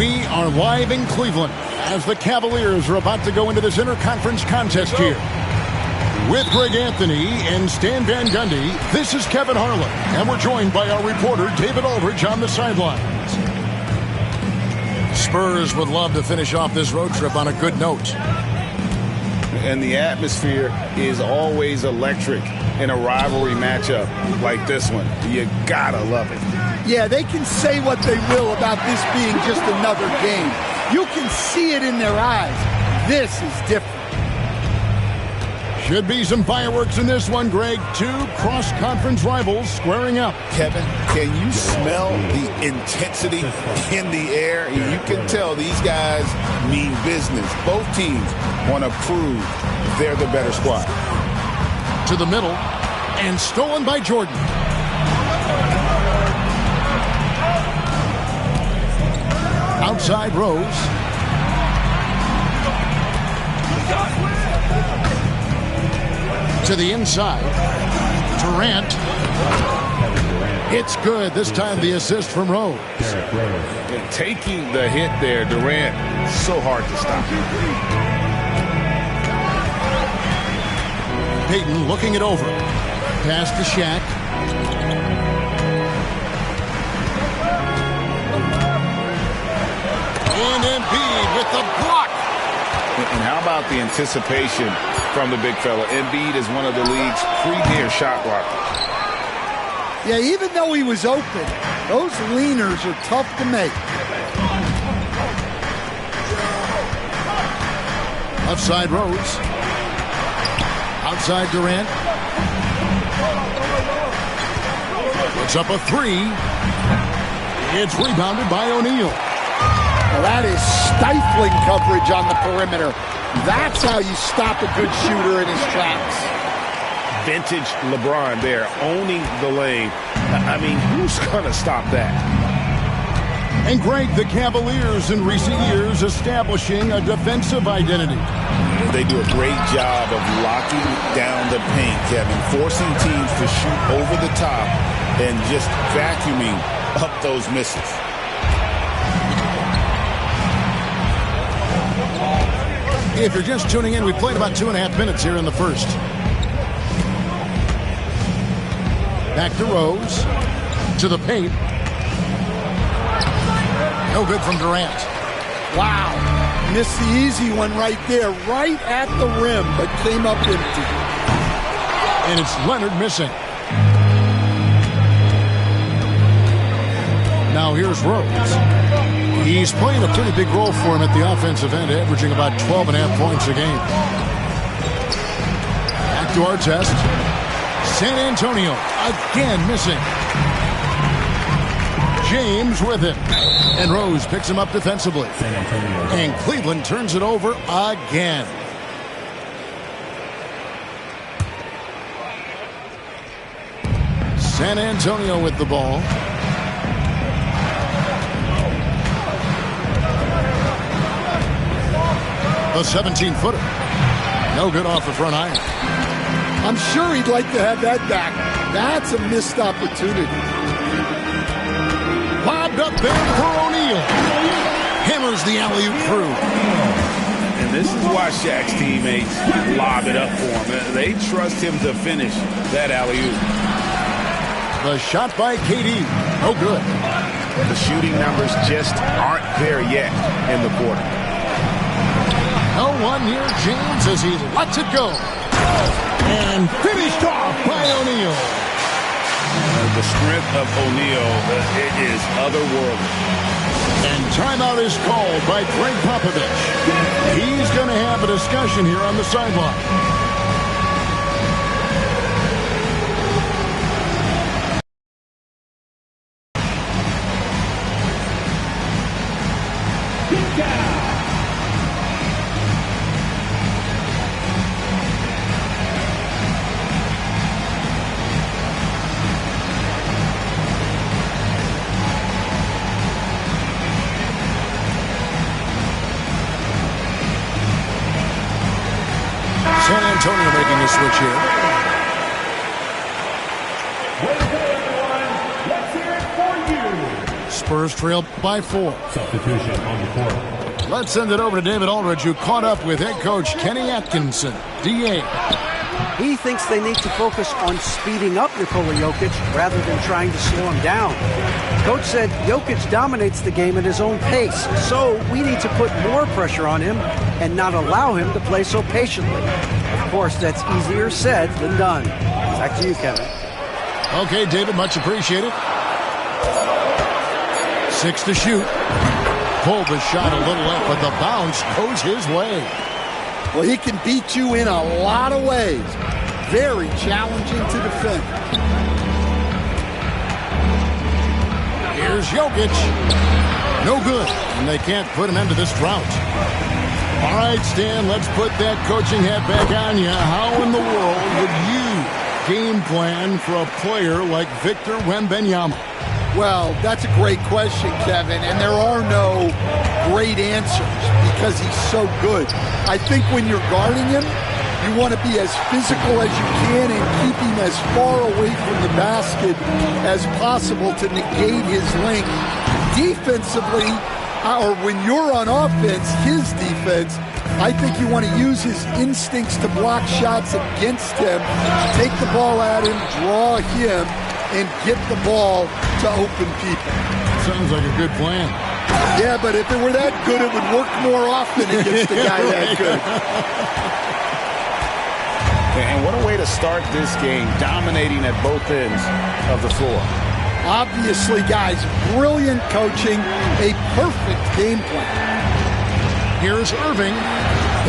We are live in Cleveland as the Cavaliers are about to go into this interconference contest here. With Greg Anthony and Stan Van Gundy, this is Kevin Harlan, and we're joined by our reporter David Aldridge on the sidelines. Spurs would love to finish off this road trip on a good note. And the atmosphere is always electric in a rivalry matchup like this one. You gotta love it. Yeah, they can say what they will about this being just another game. You can see it in their eyes. This is different. Should be some fireworks in this one, Greg. Two cross-conference rivals squaring up. Kevin, can you smell the intensity in the air? You can tell these guys mean business. Both teams want to prove they're the better squad. To the middle, and stolen by Jordan. Outside Rose. To the inside. Durant. It's good. This time the assist from Rose. And taking the hit there, Durant, so hard to stop. Payton looking it over. Pass to Shaq. And Embiid with the block. And how about the anticipation from the big fella? Embiid is one of the league's premier shot blockers. Yeah, even though he was open, those leaners are tough to make. Left side Rose. Outside Durant. Puts up a three. It's rebounded by O'Neal. Well, that is stifling coverage on the perimeter. That's how you stop a good shooter in his tracks. Vintage LeBron there, owning the lane. I mean, who's going to stop that? And Greg, the Cavaliers in recent years establishing a defensive identity. They do a great job of locking down the paint, Kevin, forcing teams to shoot over the top and just vacuuming up those misses. If you're just tuning in, we played about 2.5 minutes here in the first. Back to Rose. To the paint. No good from Durant. Wow. Missed the easy one right there, right at the rim, but came up empty. And it's Leonard missing. Now here's Rose. He's playing a pretty big role for him at the offensive end, averaging about 12.5 points a game. Back to our test. San Antonio again missing. James with it. And Rose picks him up defensively. And Cleveland turns it over again. San Antonio with the ball. The 17-footer. No good off the front iron. I'm sure he'd like to have that back. That's a missed opportunity. Lobbed up there for O'Neal. Hammers the alley-oop through. And this is why Shaq's teammates lob it up for him. They trust him to finish that alley-oop. The shot by KD. No good. The shooting numbers just aren't there yet in the quarter. No one near James as he lets it go. And finished off by O'Neal. The strength of O'Neal, it is otherworldly. And timeout is called by Greg Popovich. He's going to have a discussion here on the sideline. San Antonio making the switch here. Spurs trail by 4. Substitution on the court. Let's send it over to David Aldridge, who caught up with head coach Kenny Atkinson, DA. He thinks they need to focus on speeding up Nikola Jokic rather than trying to slow him down. Coach said Jokic dominates the game at his own pace, so we need to put more pressure on him and not allow him to play so patiently. Of course, that's easier said than done. Back to you, Kevin. Okay, David, much appreciated. 6 to shoot. Pulled the shot a little up, but the bounce goes his way. Well, he can beat you in a lot of ways. Very challenging to defend. Here's Jokic. No good, and they can't put an end to this drought. All right, Stan, let's put that coaching hat back on you. How in the world would you game plan for a player like Victor Wembanyama? Well, that's a great question, Kevin, and there are no great answers because he's so good. I think when you're guarding him, you want to be as physical as you can and keep him as far away from the basket as possible to negate his length. Defensively, or when you're on offense, his defense, I think you want to use his instincts to block shots against him, take the ball at him, draw him, and get the ball to open people. Sounds like a good plan. Yeah, but if it were that good, it would work more often against a guy that good. And what a way to start this game, dominating at both ends of the floor. Obviously, guys, brilliant coaching, a perfect game plan. Here's Irving.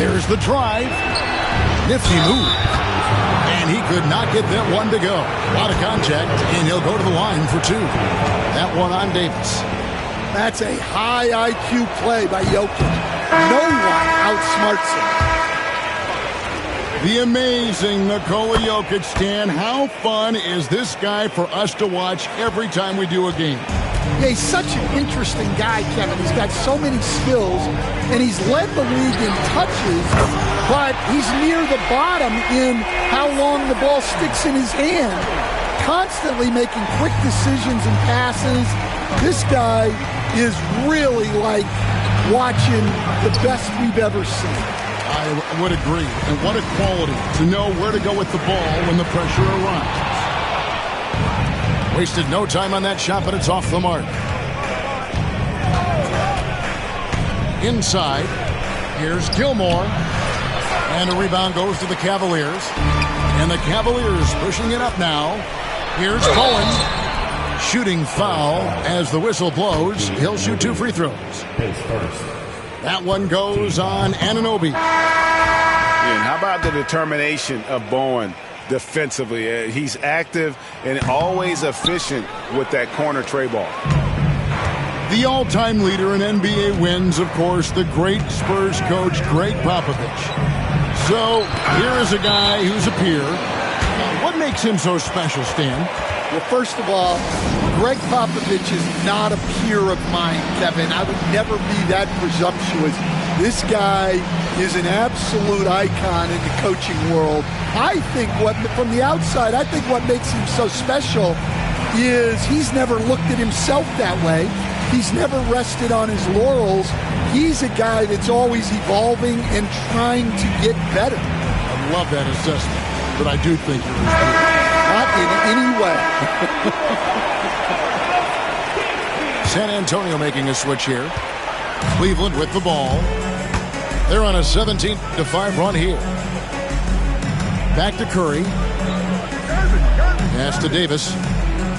There's the drive. Nifty move. And he could not get that one to go. A lot of contact, and he'll go to the line for 2. That one on Davis. That's a high IQ play by Jokic. No one outsmarts him. The amazing Nikola Jokic, Stan. How fun is this guy for us to watch every time we do a game? Yeah, he's such an interesting guy, Kevin. He's got so many skills, and he's led the league in touches, but he's near the bottom in how long the ball sticks in his hand. Constantly making quick decisions and passes. This guy is really like watching the best we've ever seen. I would agree. And what a quality to know where to go with the ball when the pressure arrives. Wasted no time on that shot, but it's off the mark. Inside, here's Gilmore. And a rebound goes to the Cavaliers. And the Cavaliers pushing it up now. Here's Bowen. Shooting foul as the whistle blows. He'll shoot 2 free throws. That one goes on Anunoby. And how about the determination of Bowen defensively? He's active and always efficient with that corner tray ball. The all-time leader in NBA wins, of course, the great Spurs coach, Greg Popovich. So here is a guy who's a peer. What makes him so special, Stan? Well, first of all, Greg Popovich is not a peer of mine, Kevin. I would never be that presumptuous. This guy is an absolute icon in the coaching world. I think from the outside, I think what makes him so special is he's never looked at himself that way. He's never rested on his laurels. He's a guy that's always evolving and trying to get better. I love that assessment, but I do think you're his peer. Not in any way. San Antonio making a switch here. Cleveland with the ball. They're on a 17-5 run here. Back to Curry. Pass to Davis.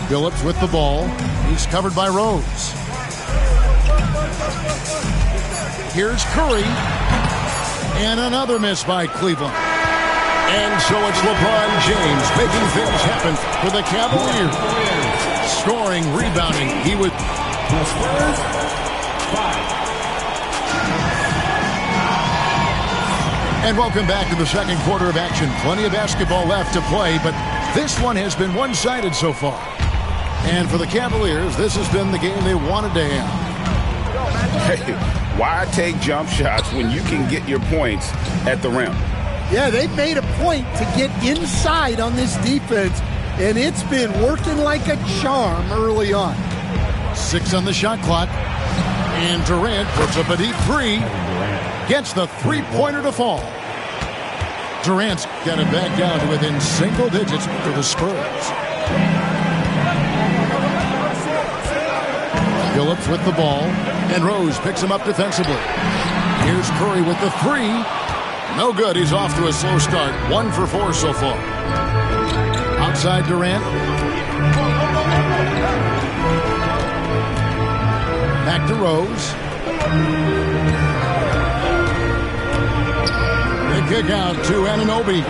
Phillips with the ball. He's covered by Rose. Here's Curry. And another miss by Cleveland. And so it's LeBron James making things happen for the Cavaliers. Scoring, rebounding. He would... And welcome back to the second quarter of action. Plenty of basketball left to play, but this one has been one-sided so far. And for the Cavaliers, this has been the game they wanted to have. Hey, why take jump shots when you can get your points at the rim? Yeah, they've made a point to get inside on this defense, and it's been working like a charm early on. 6 on the shot clock. And Durant puts up a deep 3. Gets the three-pointer to fall. Durant's got it back down to within single digits for the Spurs. Phillips with the ball, and Rose picks him up defensively. Here's Curry with the 3. No good. He's off to a slow start. 1 for 4 so far. Outside Durant. Back to Rose. The kick out to Anunoby.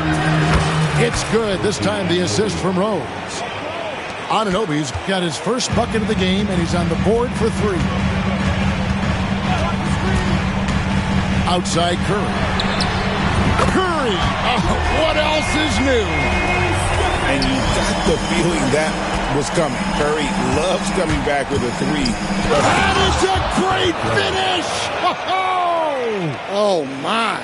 It's good. This time the assist from Rose. Anunoby's got his first bucket of the game, and he's on the board for 3. Outside Curry. Curry! What else is new? And you got the feeling that was coming. Curry loves coming back with a 3. That is a great finish! Oh, my.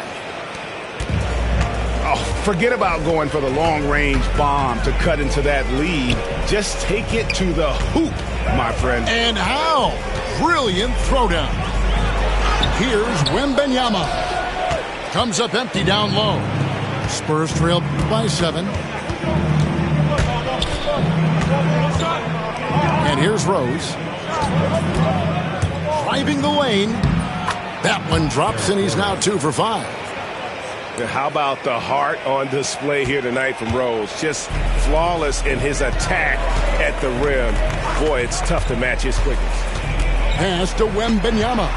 Oh, forget about going for the long-range bomb to cut into that lead. Just take it to the hoop, my friend. And how? Brilliant throwdown. Here's Wembanyama. Comes up empty down low. Spurs trail by 7. And here's Rose. Driving the lane. That one drops, and he's now 2 for 5. How about the heart on display here tonight from Rose? Just flawless in his attack at the rim. Boy, it's tough to match his quickness. Pass to Wembanyama.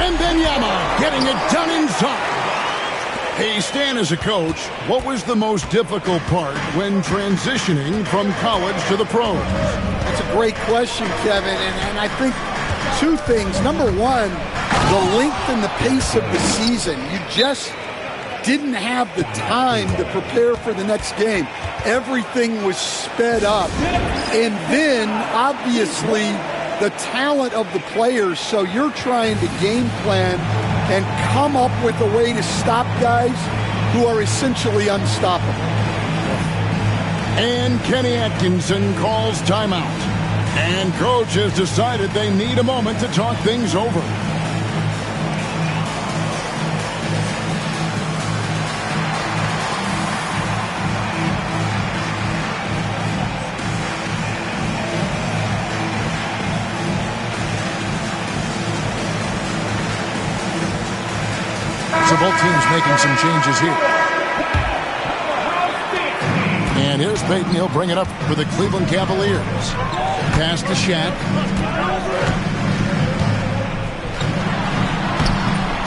Wembanyama getting it done inside. Hey, Stan, as a coach, what was the most difficult part when transitioning from college to the pros? That's a great question, Kevin, and I think 2 things. Number 1, the length and the pace of the season. You just didn't have the time to prepare for the next game. Everything was sped up. And then, obviously, the talent of the players. So you're trying to game plan and come up with a way to stop guys who are essentially unstoppable. And Kenny Atkinson calls timeout. And coach has decided they need a moment to talk things over. So both teams making some changes here. And here's Peyton. He'll bring it up for the Cleveland Cavaliers. Pass to Shaq.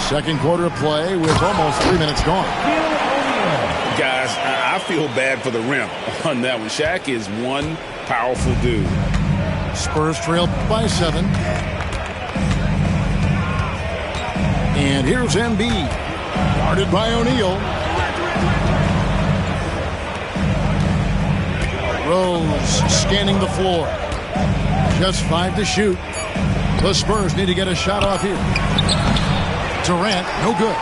Second quarter of play with almost 3 minutes gone. Guys, I feel bad for the rim on that one. Shaq is one powerful dude. Spurs trail by 7. And here's Embiid. Guarded by O'Neal. Rose scanning the floor. Just 5 to shoot. The Spurs need to get a shot off here. Durant, no good.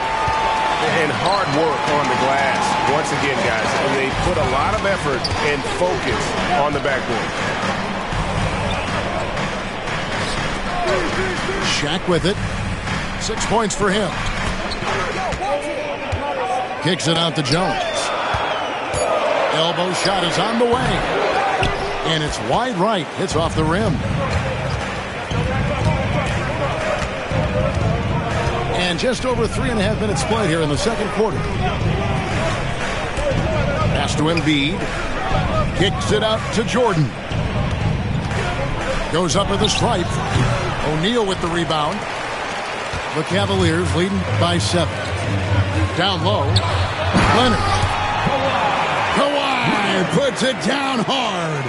And hard work on the glass. Once again, guys, they put a lot of effort and focus on the backboard. Shaq with it. 6 points for him. Kicks it out to Jones. Elbow shot is on the way. And it's wide right. Hits off the rim. And just over 3.5 minutes played here in the second quarter. Pass to Embiid. Kicks it out to Jordan. Goes up with a stripe. O'Neal with the rebound. The Cavaliers leading by 7. Down low. Leonard. Kawhi puts it down hard.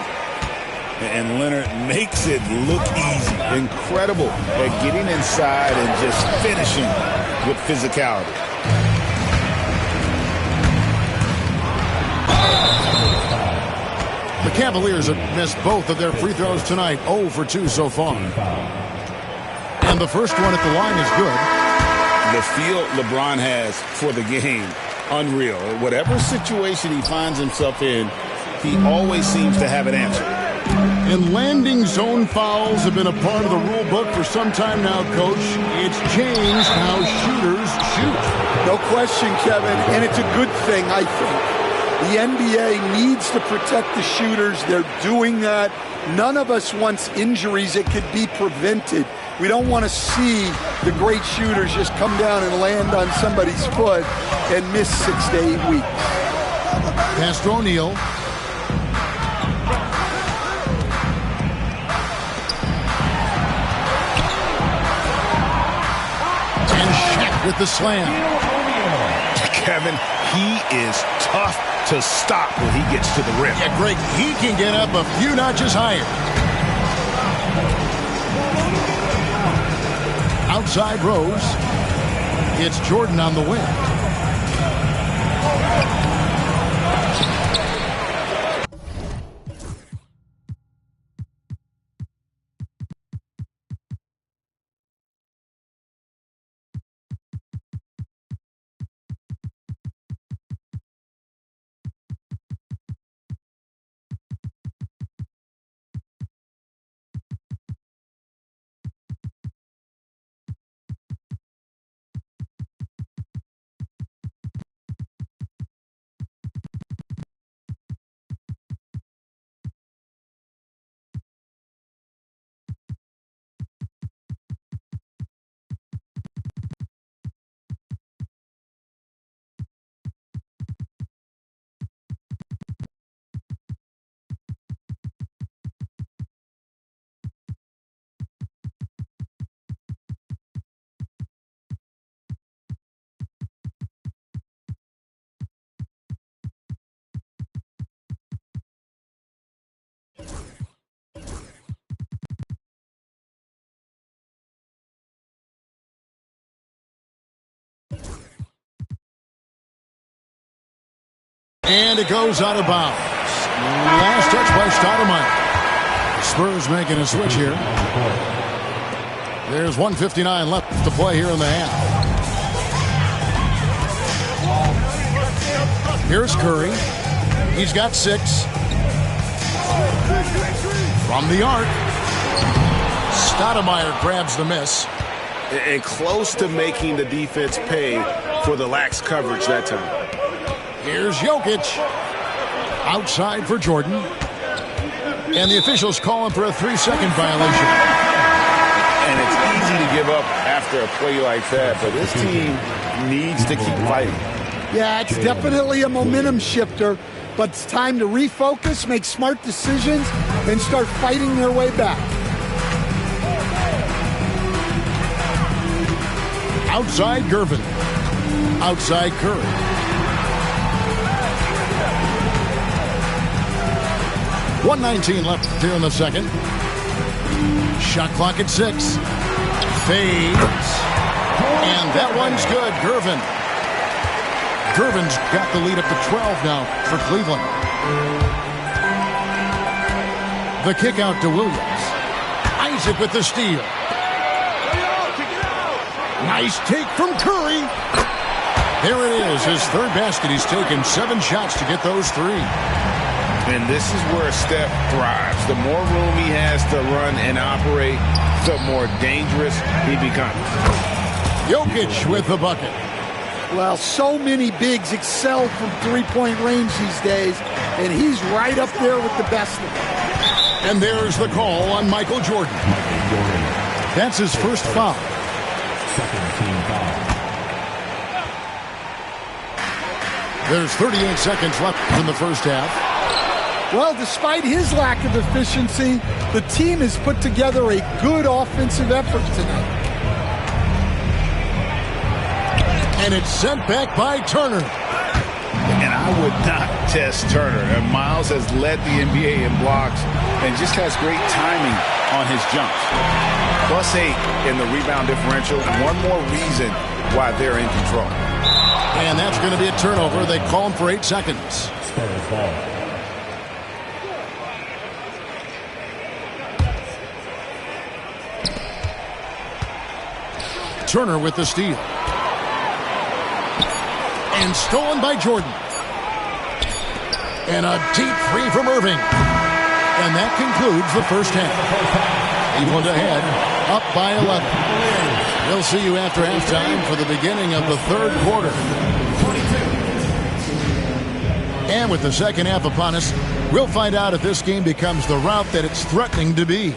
And Leonard makes it look easy. Incredible at getting inside and just finishing with physicality. The Cavaliers have missed both of their free throws tonight. 0 for 2 so far. And the first one at the line is good. The feel LeBron has for the game, unreal. Whatever situation he finds himself in, He always seems to have an answer. And landing zone fouls have been a part of the rule book for some time now, Coach. It's changed how shooters shoot. No question, Kevin, and it's a good thing, I think. The NBA needs to protect the shooters. They're doing that. None of us wants injuries that could be prevented. We don't want to see the great shooters just come down and land on somebody's foot and miss 6 to 8 weeks. Pass to O'Neal. And Shaq with the slam. Kevin, he is tough to stop when he gets to the rim. Yeah, Greg, he can get up a few notches higher. Outside Rose. It's Jordan on the wing. And it goes out of bounds. Last touch by Stoudemire. Spurs making a switch here. There's 1:59 left to play here in the half. Here's Curry. He's got 6. From the arc. Stoudemire grabs the miss. And close to making the defense pay for the lax coverage that time. Here's Jokic. Outside for Jordan. And the officials call him for a 3-second violation. And it's easy to give up after a play like that, but this team needs to keep fighting. Yeah, it's definitely a momentum shifter, but it's time to refocus, make smart decisions, and start fighting their way back. Outside Gervin. Outside Curry. 1:19 left here in the second. Shot clock at 6. Fades. And that one's good. Gervin's got the lead up to 12 now for Cleveland. The kick out to Williams. Isaac with the steal. Nice take from Curry. There it is, his third basket. He's taken 7 shots to get those 3. And this is where Steph thrives. The more room he has to run and operate, the more dangerous he becomes. Jokic with the bucket. Well, so many bigs excel from three-point range these days, and he's right up there with the best of them. And there's the call on Michael Jordan. That's his first foul. Second team foul. There's 38 seconds left in the first half. Well, despite his lack of efficiency, the team has put together a good offensive effort tonight. And it's sent back by Turner. And I would not test Turner. And Miles has led the NBA in blocks and just has great timing on his jumps. +8 in the rebound differential. One more reason why they're in control. And that's going to be a turnover. They call him for 8 seconds. Spurs ball. Turner with the steal. And stolen by Jordan. And a deep three from Irving. And that concludes the first half. Cleveland ahead, up by 11. We'll see you after halftime for the beginning of the third quarter. And with the second half upon us, we'll find out if this game becomes the rout that it's threatening to be.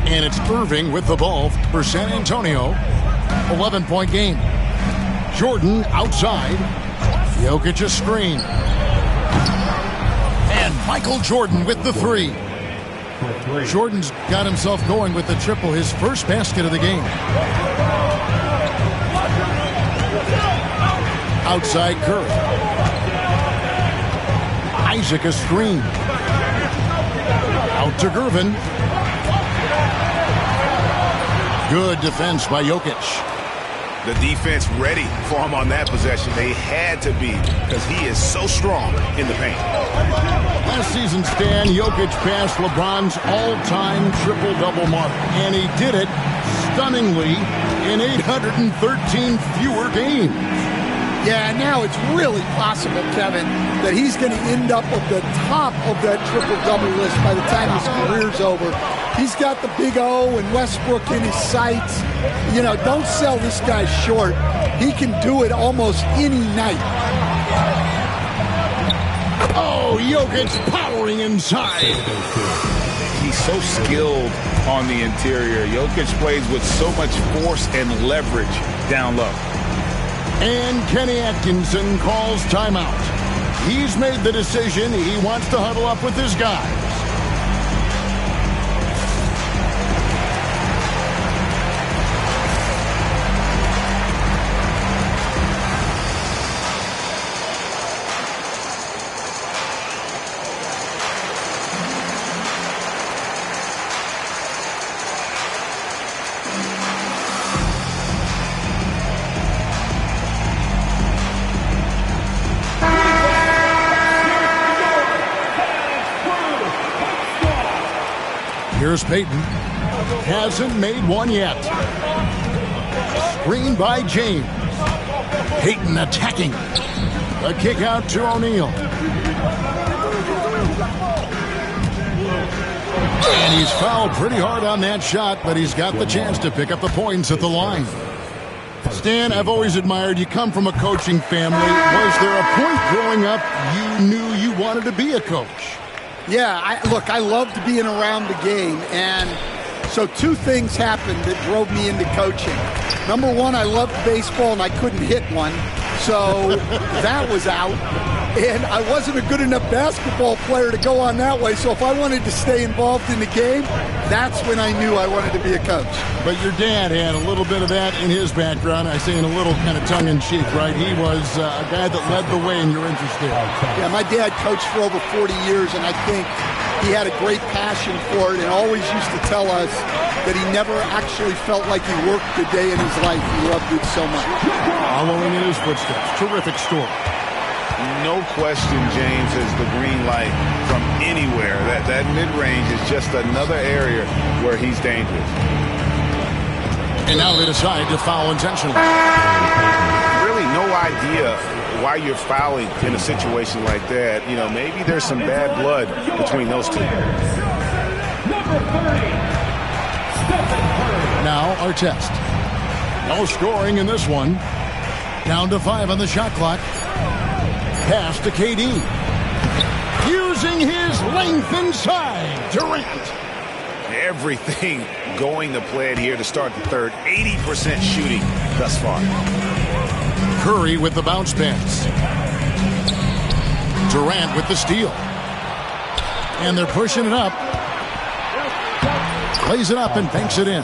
And it's Irving with the ball for San Antonio. 11-point game. Jordan outside. Jokic a screen. And Michael Jordan with the three. Jordan's got himself going with the triple, his first basket of the game. Outside Curry. Isaac a screen. Out to Gervin. Good defense by Jokic. The defense ready for him on that possession. They had to be because he is so strong in the paint. Last season, Stan, Jokic passed LeBron's all-time triple-double mark, and he did it stunningly in 813 fewer games. Yeah, now it's really possible, Kevin, that he's going to end up at the top of that triple-double list by the time his career's over. He's got the big O and Westbrook in his sights. You know, don't sell this guy short. He can do it almost any night. Oh, Jokic powering inside. He's so skilled on the interior. Jokic plays with so much force and leverage down low. And Kenny Atkinson calls timeout. He's made the decision. He wants to huddle up with his guys. Here's Payton. Hasn't made one yet. Screen by James. Payton attacking. A kick out to O'Neal. And he's fouled pretty hard on that shot, but he's got the chance to pick up the points at the line. Stan, I've always admired you. Come from a coaching family. Was there a point growing up you knew you wanted to be a coach? Yeah, I loved being around the game, and so two things happened that drove me into coaching. Number one, I loved baseball, and I couldn't hit one, so that was out. And I wasn't a good enough basketball player to go on that way, so if I wanted to stay involved in the game, that's when I knew I wanted to be a coach. But your dad had a little bit of that in his background. I say in a little kind of tongue-in-cheek, right? He was a guy that led the way in your interest there. Yeah, my dad coached for over 40 years, and I think he had a great passion for it and always used to tell us that he never actually felt like he worked a day in his life. He loved it so much. Following in his footsteps. Terrific story. No question, James is the green light from anywhere. That mid-range is just another area where he's dangerous. And now they decide to foul intentionally. Really no idea why you're fouling in a situation like that. You know, maybe there's some bad blood between those two. Now Artest. No scoring in this one. Down to 5 on the shot clock. Pass to KD. Using his length inside. Durant. Everything going to plan here to start the third. 80% shooting thus far. Curry with the bounce pass. Durant with the steal. And they're pushing it up. Plays it up and banks it in.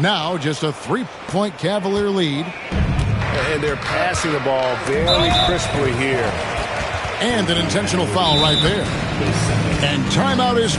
Now just a 3-point Cavalier lead. And they're passing the ball very crisply here. And an intentional foul right there. And timeout is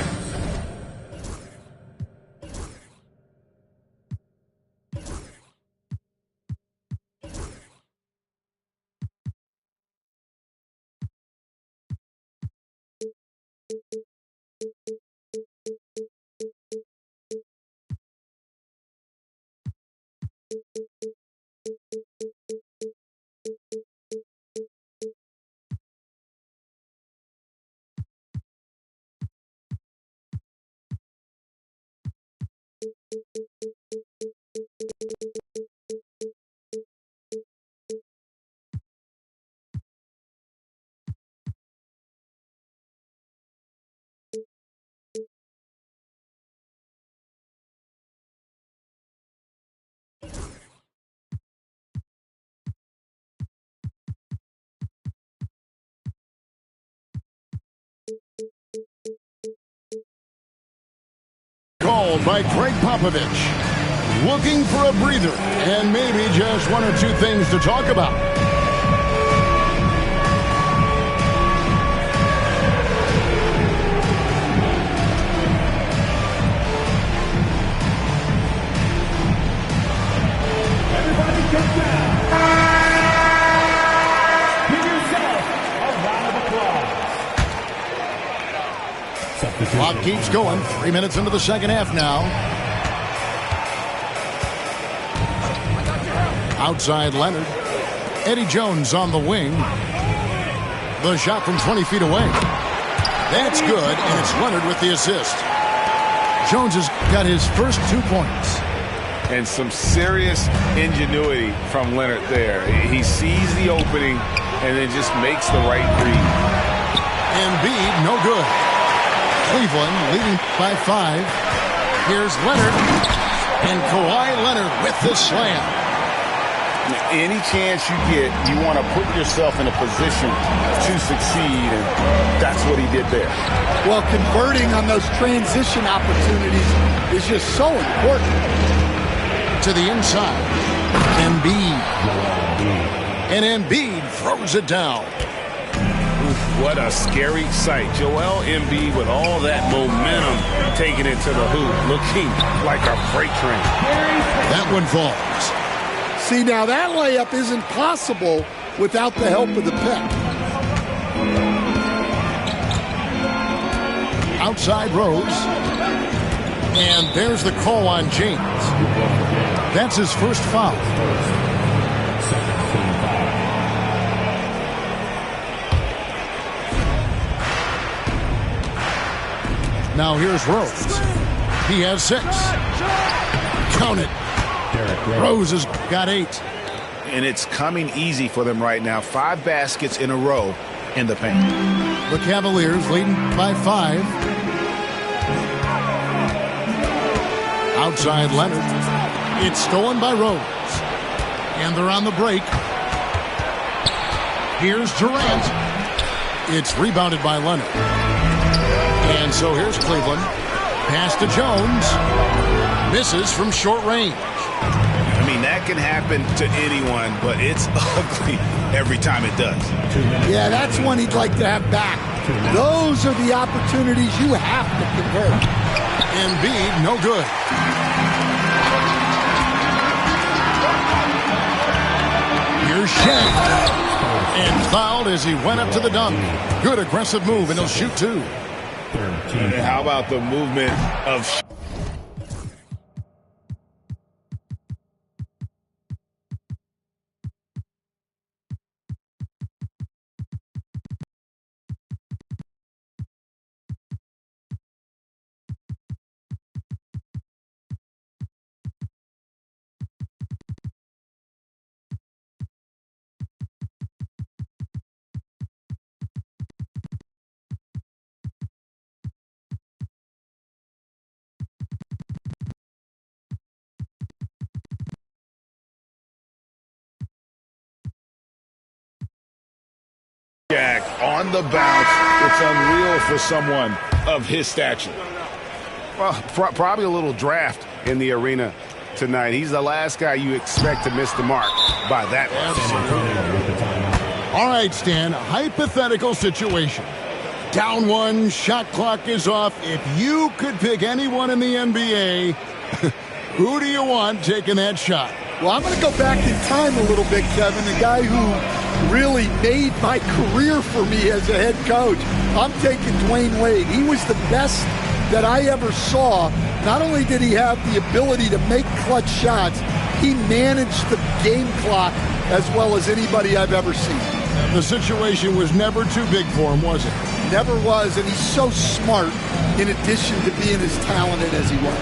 Called by Greg Popovich. Looking for a breather and maybe just one or two things to talk about. Everybody get down. Give yourself a round of applause. Clock keeps going. 3 minutes into the second half now. Outside Leonard. Eddie Jones on the wing. The shot from 20 feet away. That's good, and it's Leonard with the assist. Jones has got his first 2 points. And some serious ingenuity from Leonard there. He sees the opening and then just makes the right read. Embiid, no good. Cleveland leading by 5. Here's Leonard. And Kawhi Leonard with the slam. Any chance you get, you want to put yourself in a position to succeed, and that's what he did there. Well, converting on those transition opportunities is just so important. To the inside. Embiid. And Embiid throws it down. What a scary sight. Joel Embiid with all that momentum taking it to the hoop, looking like a freight train. That one falls. See, now that layup isn't possible without the help of the pick. Outside Rose. And there's the call on James. That's his first foul. Now here's Rose. He has 6. Count it. Rose has got 8. And it's coming easy for them right now. 5 baskets in a row in the paint. The Cavaliers leading by 5. Outside Leonard. It's stolen by Rose. And they're on the break. Here's Durant. It's rebounded by Leonard. And so here's Cleveland. Pass to Jones. Misses from short range. I mean, that can happen to anyone, but it's ugly every time it does. Yeah, that's one he'd like to have back. Those are the opportunities you have to convert. Embiid, no good. Here's Shea. And fouled as he went up to the dunk. Good aggressive move, and he'll shoot 2. And how about the movement of Jack on the bounce? It's unreal for someone of his stature. Well, probably a little draft in the arena tonight. He's the last guy you expect to miss the mark by that much. All right, Stan, hypothetical situation. Down 1, shot clock is off. If you could pick anyone in the NBA, who do you want taking that shot? Well, I'm going to go back in time a little bit, Kevin. The guy who really made my career for me as a head coach. I'm taking Dwayne Wade. He was the best that I ever saw. Not only did he have the ability to make clutch shots, he managed the game clock as well as anybody I've ever seen. The situation was never too big for him, was it? Never was, and he's so smart in addition to being as talented as he was.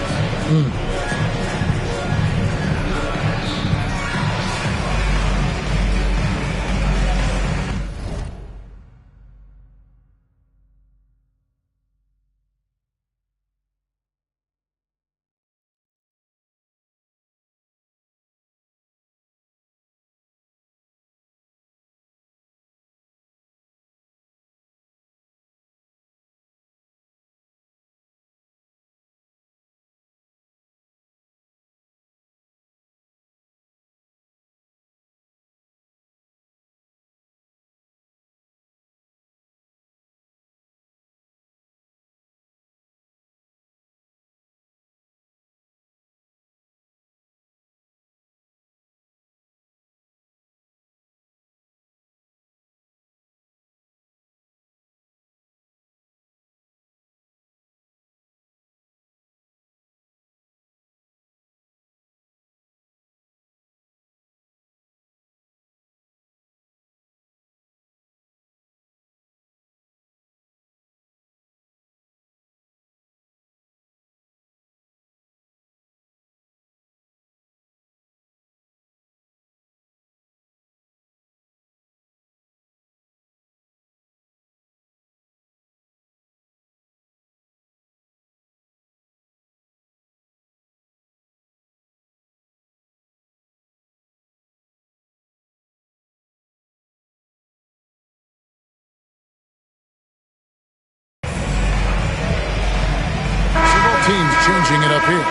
changing it up here.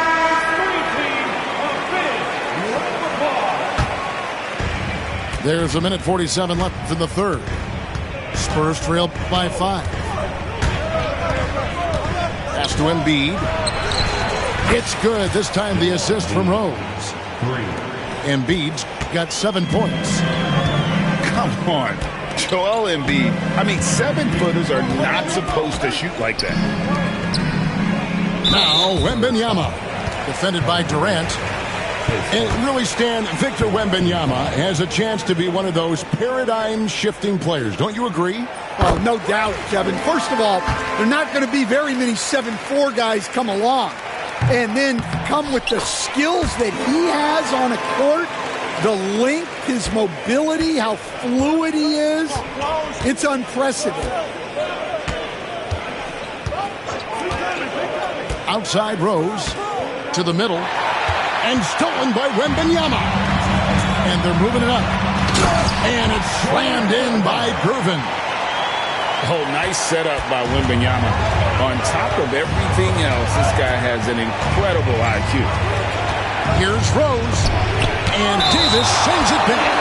There's a minute 47 left in the third. Spurs trail by 5. Pass to Embiid. It's good. This time the assist from Rose. Embiid's got 7 points. Come on. Joel Embiid. I mean, 7-footers are not supposed to shoot like that. Now, Wembanyama. Defended by Durant. And really, Stan, Victor Wembanyama has a chance to be one of those paradigm-shifting players. Don't you agree? Oh, no doubt, Kevin. First of all, there are not going to be very many 7'4" guys come along. And then come with the skills that he has on a court, the length, his mobility, how fluid he is. It's unprecedented. Outside Rose to the middle. And stolen by Wembanyama. And they're moving it up. And it's slammed in by Gervin. Oh, nice setup by Wembanyama. On top of everything else, this guy has an incredible IQ. Here's Rose. And Davis sends it back.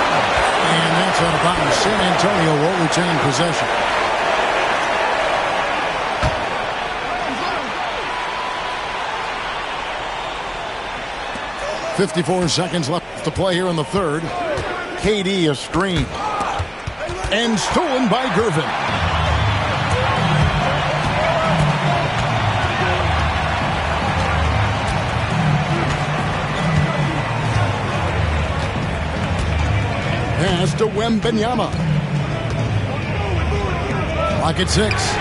And that's on the bottom. San Antonio will retain possession. .54 seconds left to play here in the third. KD a screen. And stolen by Gervin. Pass to Wembanyama. Clock at 6.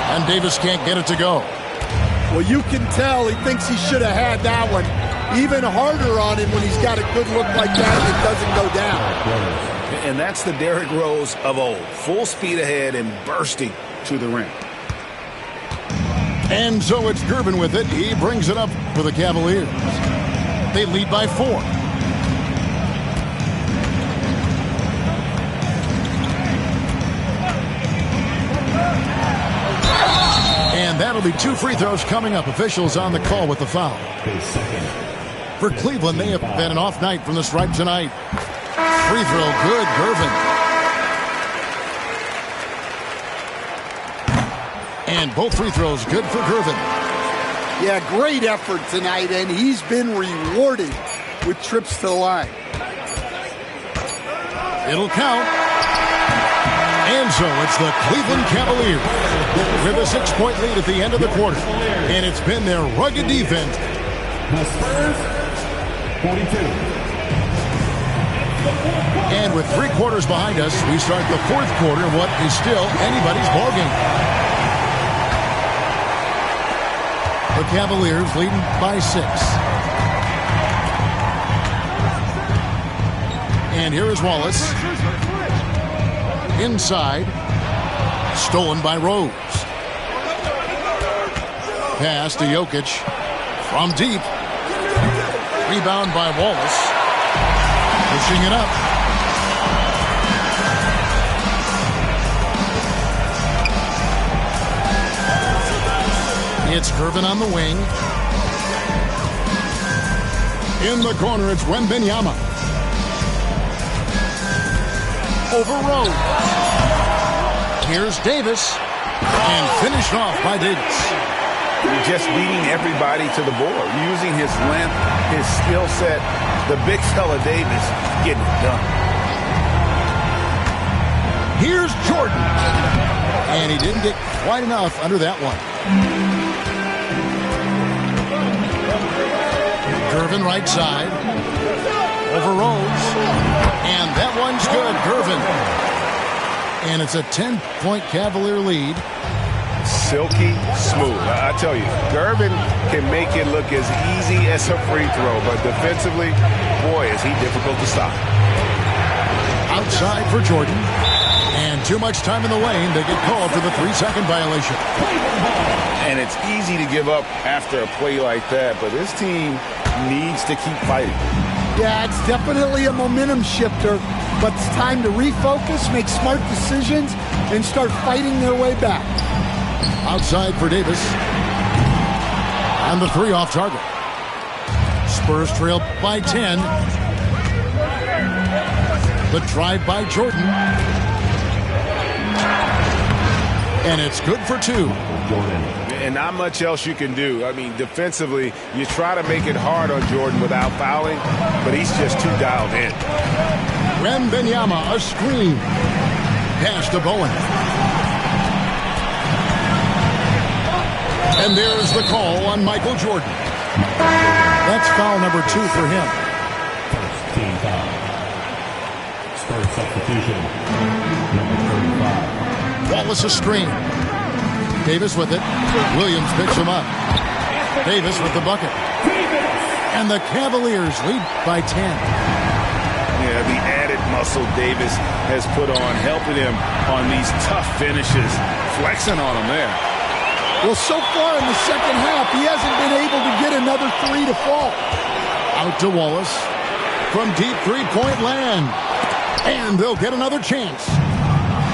And Davis can't get it to go. Well, you can tell he thinks he should have had that one. Even harder on him when he's got a good look like that and it doesn't go down. And that's the Derrick Rose of old. Full speed ahead and bursting to the rim. And so it's Gervin with it. He brings it up for the Cavaliers. They lead by 4. And that'll be 2 free throws coming up. Officials on the call with the foul. For Cleveland, they have had an off night from the stripe tonight. Free throw, good, Gervin. And both free throws, good for Gervin. Yeah, great effort tonight, and he's been rewarded with trips to the line. It'll count. And so it's the Cleveland Cavaliers with a 6-point lead at the end of the quarter. And it's been their rugged defense. The Spurs, 42. And with 3 quarters behind us, we start the 4th quarter in what is still anybody's ballgame. The Cavaliers leading by 6. And here is Wallace. Inside. Stolen by Rose. Pass to Jokic. From deep. Rebound by Wallace. Pushing it up. It's Gervin on the wing. In the corner, it's Wembanyama. Over Rose. Here's Davis. And finished off by Davis. Just beating everybody to the board. Using his length, his skill set. The big fella Davis getting it done. Here's Jordan. And he didn't get quite enough under that one. Gervin right side. Over Rose. And that one's good. Gervin. And it's a 10-point Cavalier lead. Silky smooth. I tell you, Gervin can make it look as easy as a free throw, but defensively, boy, is he difficult to stop. Outside for Jordan. And too much time in the lane. They get called for the 3-second violation. And it's easy to give up after a play like that, but this team needs to keep fighting. Yeah, it's definitely a momentum shifter, but it's time to refocus, make smart decisions, and start fighting their way back. Outside for Davis. And the 3 off target. Spurs trail by 10. The drive by Jordan. And it's good for 2. And not much else you can do. I mean, defensively, you try to make it hard on Jordan without fouling, but he's just too dialed in. Wembanyama, a screen. Pass to Bowen. And there's the call on Michael Jordan. That's foul number 2 for him. First team foul. Spurs substitution. Number 35. Wallace a screen. Davis with it. Williams picks him up. Davis with the bucket. And the Cavaliers lead by 10. Yeah, the added muscle Davis has put on, helping him on these tough finishes. Flexing on him there. Well, so far in the second half, he hasn't been able to get another 3 to fall. Out to Wallace. From deep three-point land. And they'll get another chance.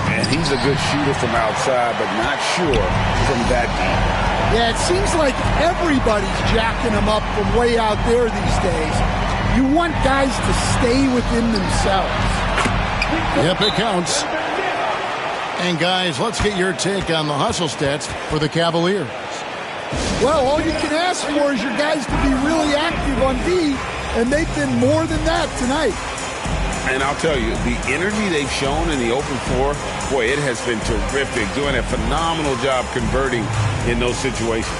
And he's a good shooter from outside, but not sure from that deep. Yeah, it seems like everybody's jacking him up from way out there these days. You want guys to stay within themselves. Yep, it counts. And guys, let's get your take on the hustle stats for the Cavaliers. Well, all you can ask for is your guys to be really active on D, and they've been more than that tonight. And I'll tell you, the energy they've shown in the open floor, boy, it has been terrific. Doing a phenomenal job converting in those situations.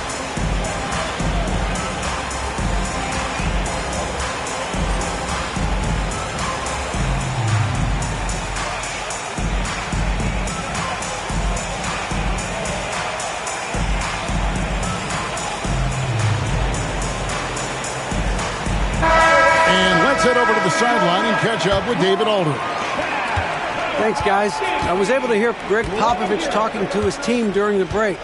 Head over to the sideline and catch up with David Aldridge. Thanks, guys. I was able to hear Greg Popovich talking to his team during the break.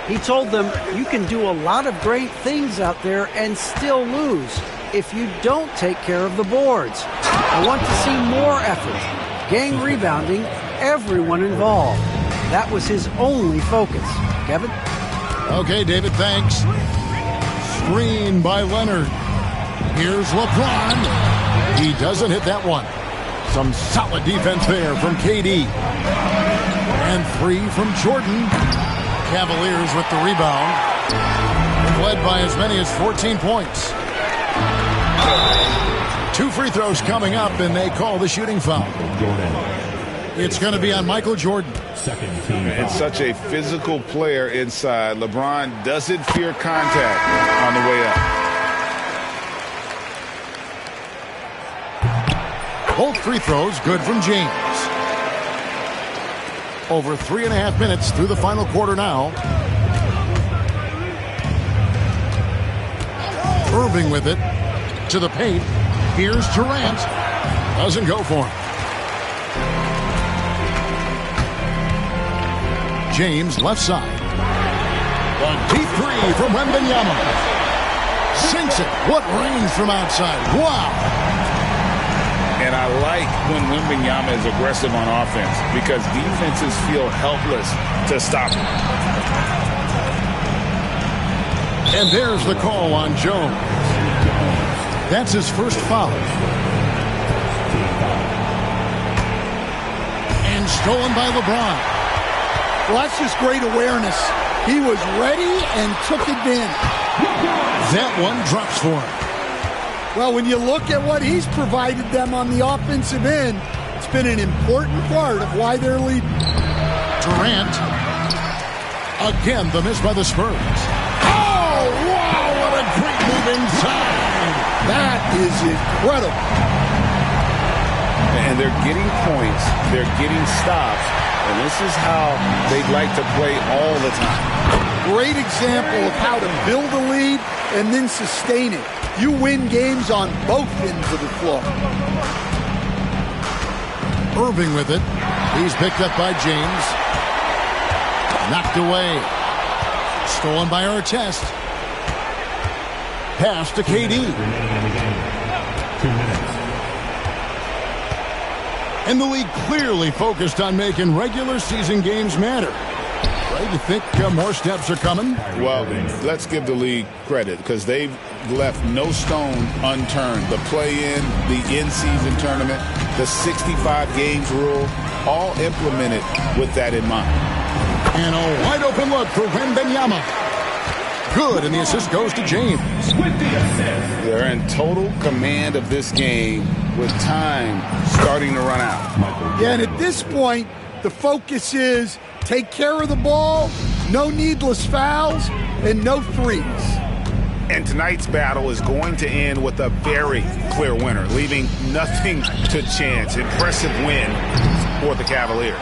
He told them, you can do a lot of great things out there and still lose if you don't take care of the boards. I want to see more effort, gang rebounding, everyone involved. That was his only focus. Kevin? Okay, David, thanks. Screen by Leonard. Here's LeBron. He doesn't hit that one. Some solid defense there from KD. And 3 from Jordan. Cavaliers with the rebound. Led by as many as 14 points. 2 free throws coming up, and they call the shooting foul. It's going to be on Michael Jordan. Second team foul. And such a physical player inside. LeBron doesn't fear contact on the way up. Both free throws good from James. Over 3.5 minutes through the final quarter now. Irving with it to the paint. Here's Durant. Doesn't go for him. James left side. A deep 3 from Wembanyama. Sinks it. What range from outside. Wow. And I like when Wembanyama is aggressive on offense because defenses feel helpless to stop him. And there's the call on Jones. That's his first foul. And stolen by LeBron. Well, that's just great awareness. He was ready and took advantage. That one drops for him. Well, when you look at what he's provided them on the offensive end, it's been an important part of why they're leading. Durant. Again, the miss by the Spurs. Oh, wow, what a great move inside. That is incredible. And they're getting points. They're getting stops. And this is how they'd like to play all the time. Great example of how to build a lead and then sustain it. You win games on both ends of the floor. Irving with it. He's picked up by James. Knocked away. Stolen by Artest. Pass to KD. Remaining in the game. 2 minutes. And the league clearly focused on making regular season games matter. Ray, you think more steps are coming? Well, let's give the league credit because they've left no stone unturned. The play-in, the in-season tournament, the 65 games rule, all implemented with that in mind. And a wide open look for Wembanyama. Good, and the assist goes to James. They're in total command of this game with time starting to run out. Yeah, and at this point, the focus is take care of the ball, no needless fouls, and no threes. And tonight's battle is going to end with a very clear winner, leaving nothing to chance. Impressive win for the Cavaliers.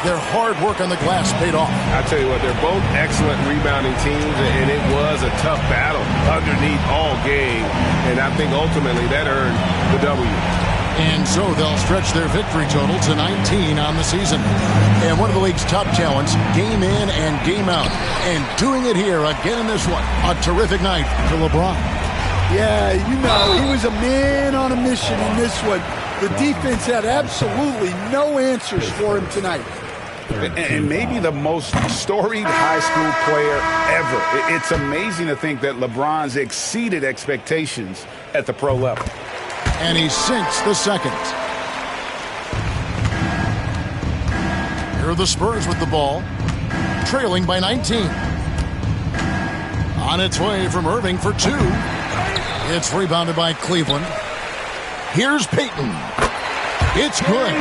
Their hard work on the glass paid off. I tell you what, they're both excellent rebounding teams, and it was a tough battle underneath all game. And I think ultimately that earned the W. And so they'll stretch their victory total to 19 on the season. And one of the league's top talents, game in and game out. And doing it here again in this one. A terrific night for LeBron. Yeah, you know, he was a man on a mission in this one. The defense had absolutely no answers for him tonight. And maybe the most storied high school player ever. It's amazing to think that LeBron's exceeded expectations at the pro level. And he sinks the second. Here are the Spurs with the ball, trailing by 19. On its way from Irving for two. It's rebounded by Cleveland. Here's Payton. It's good.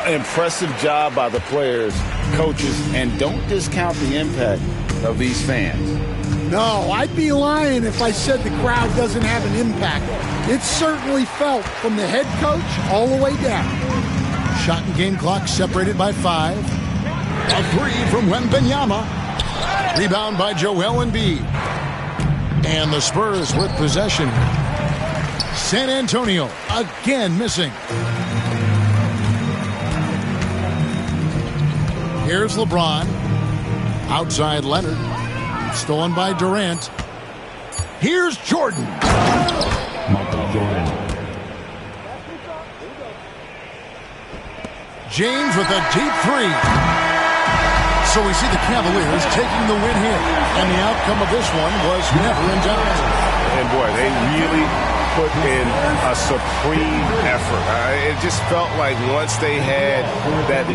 Impressive job by the players, coaches, and don't discount the impact of these fans. No, I'd be lying if I said the crowd doesn't have an impact. It's certainly felt from the head coach all the way down. Shot and game clock separated by 5. A three from Wembanyama. Rebound by Joel Embiid. And the Spurs with possession. San Antonio again missing. Here's LeBron. Outside Leonard. Stolen by Durant. Here's Jordan. Michael Jordan. James with a deep three. So we see the Cavaliers taking the win here. And the outcome of this one was never in doubt. And boy, they really put in a supreme effort. It just felt like once they had that